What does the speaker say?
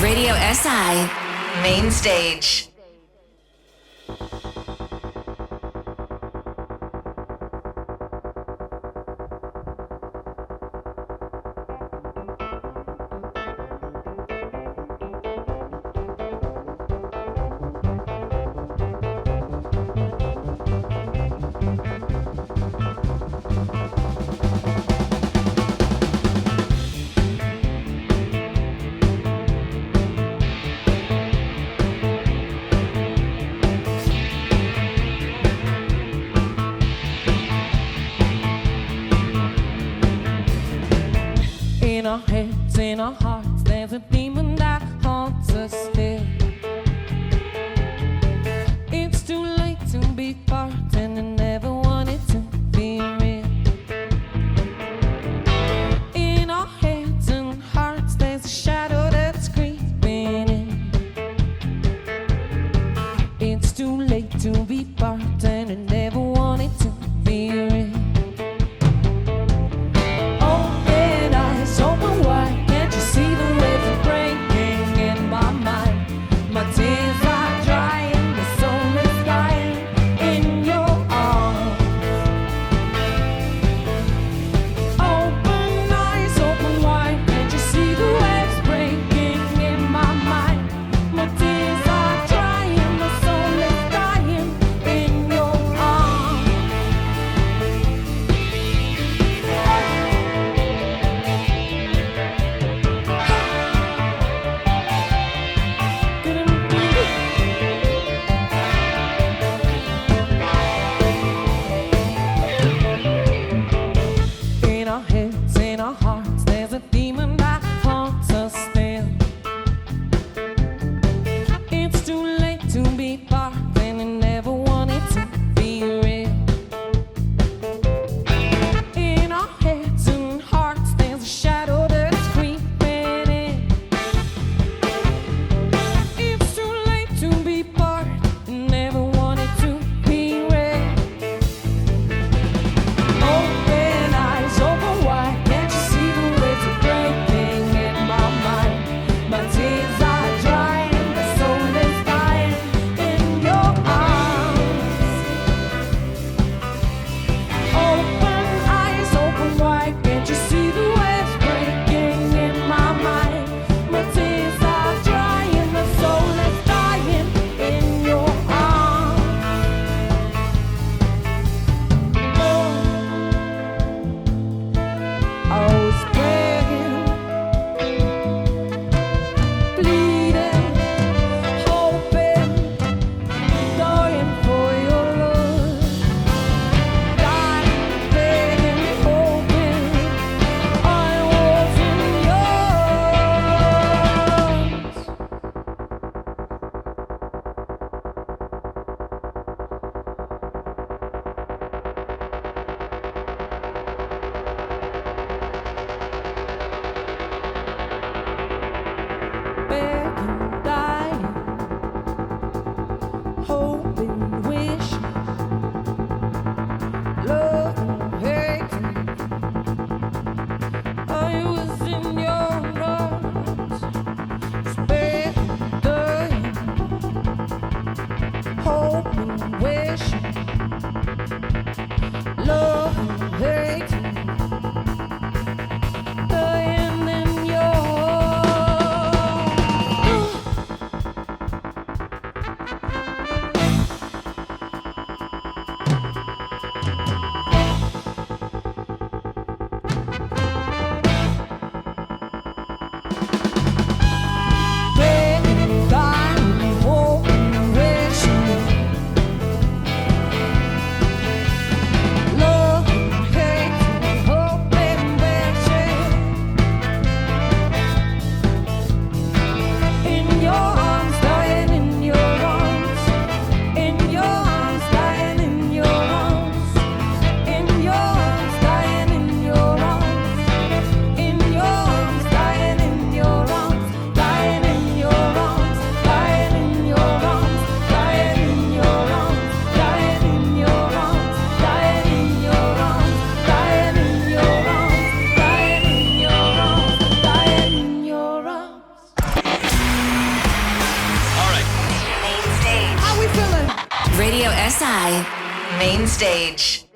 Radio SI Main Stage. In our hearts, there's a demon that haunts us still. It's too late to be part, and I never wanted to be real. In our heads and hearts, there's a shadow that's creeping in. It's too late to be part, and I never wanted to be real. Open eyes, open wide. See the waves are breaking in my mind. My tears are drying, the soul is dying in your arms. Open eyes, open wide. Can't you see the waves breaking in my mind? My tears are drying, the soul is dying in your arms. In our heads, in our hearts, there's a demon that haunts us still. It's too late to be part, and I never wanted to be real. In our heads and hearts, there's a shadow that's creeping in. It's too late to be part, and never wanted to be real. Open eyes, open wide. Can't you see the waves are breaking in my mind? My tears are drying, the soul is dying in your arms. Open eyes, open wide. Can't you see the waves breaking in my mind? My tears are drying, the soul is dying in your arms. I was begging, bleeding, hoping, dying for your love. Dying, begging, hoping I wasn't yours. Begging, dying, hoping, wishing, loving, hating. I was in your arms. Begging, dying, hoping, wishing, loving, hating. Dying in your Radio SI, main stage.